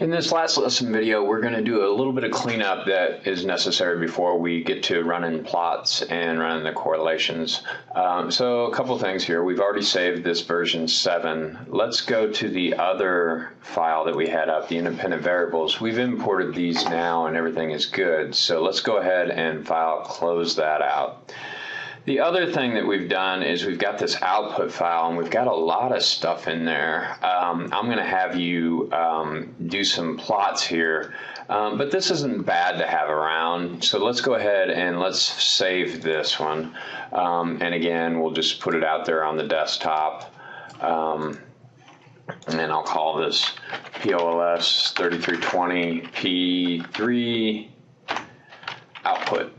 In this last lesson video, we're going to do a little bit of cleanup that is necessary before we get to running plots and running the correlations. So a couple things here. We've already saved this version 7. Let's go to the other file that we had up, the independent variables. We've imported these now and everything is good. So let's go ahead and close that out. The other thing that we've done is we've got this output file and we've got a lot of stuff in there. I'm going to have you do some plots here, but this isn't bad to have around. So let's go ahead and let's save this one. And again, we'll just put it out there on the desktop. And I'll call this pols3320p3 output.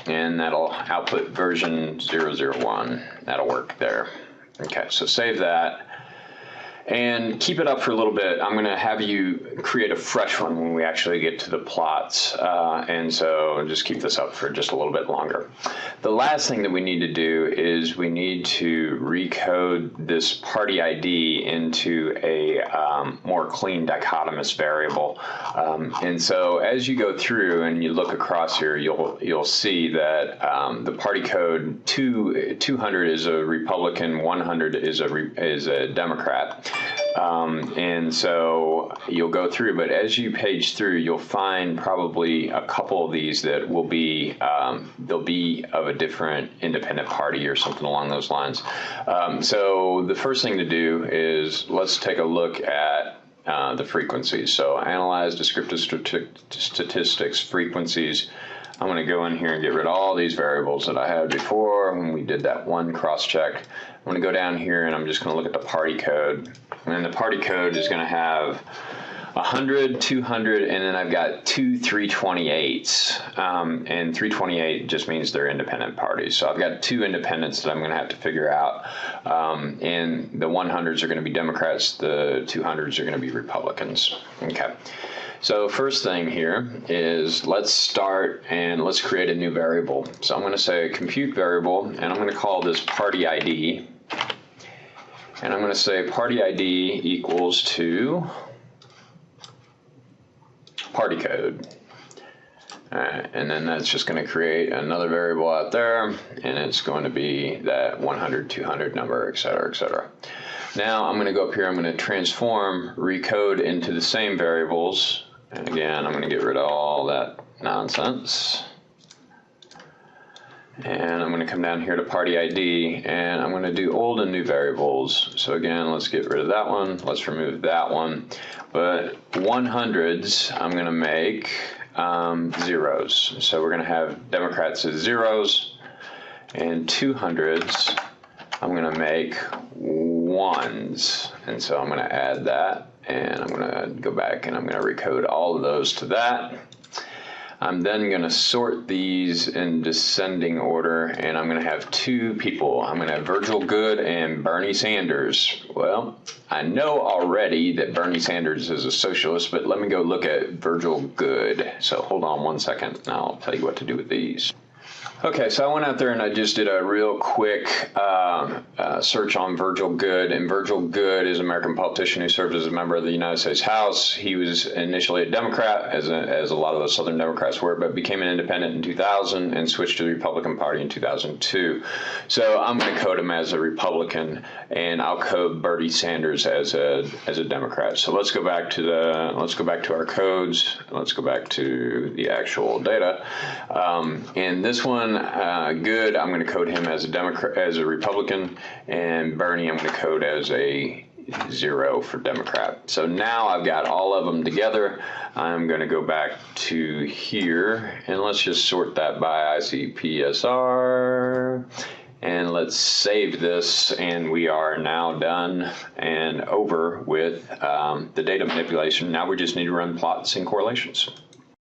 And that'll output version 001. That'll work there. Okay, so save that and keep it up for a little bit. I'm going to have you create a fresh one when we actually get to the plots, and so just keep this up for just a little bit longer. The last thing that we need to do is we need to recode this party ID into a more clean dichotomous variable. And so as you go through and you look across here, you'll see that the party code 200 is a Republican, 100 is a Democrat. And so you'll go through, but as you page through, you'll find probably a couple of these that will be, they'll be of a different independent party or something along those lines. So the first thing to do is let's take a look at the frequencies. So analyze descriptive statistics, frequencies. I'm going to go in here and get rid of all these variables that I had before when we did that one cross-check. I'm going to go down here and I'm just going to look at the party code. And the party code is going to have 100, 200, and then I've got two 328s. And 328 just means they're independent parties. So I've got two independents that I'm going to have to figure out. And the 100s are going to be Democrats, the 200s are going to be Republicans. Okay. So first thing here is let's start and let's create a new variable. So I'm going to say compute variable, and I'm going to call this party ID. And I'm going to say party ID equals to party code. And then that's just going to create another variable out there, and it's going to be that 100, 200 number, et cetera, et cetera. Now I'm going to go up here, I'm going to transform, recode into the same variables. And again, I'm going to get rid of all that nonsense. And I'm going to come down here to party ID, and I'm going to do old and new variables. So again, let's get rid of that one. Let's remove that one. But 100s, I'm going to make zeros. So we're going to have Democrats as zeros, and 200s, I'm going to make ones. And so I'm going to add that, and I'm going to go back and I'm going to recode all of those to that. I'm then going to sort these in descending order, and I'm going to have two people. I'm going to have Virgil Good and Bernie Sanders. Well, I know already that Bernie Sanders is a socialist, but let me go look at Virgil Good. So hold on one second, and I'll tell you what to do with these. Okay, so I went out there and I just did a real quick search on Virgil Good, and Virgil Good is an American politician who served as a member of the United States House. He was initially a Democrat, as a lot of the Southern Democrats were, but became an independent in 2000 and switched to the Republican Party in 2002. So I'm going to code him as a Republican, and I'll code Bernie Sanders as a Democrat. So let's go back to our codes. Let's go back to the actual data. In this one, Good, I'm going to code him as a Democrat, as a Republican, and Bernie, I'm going to code as a 0 for Democrat. So now I've got all of them together. I'm going to go back to here, and let's just sort that by ICPSR, and let's save this, and we are now done and over with the data manipulation. Now we just need to run plots and correlations.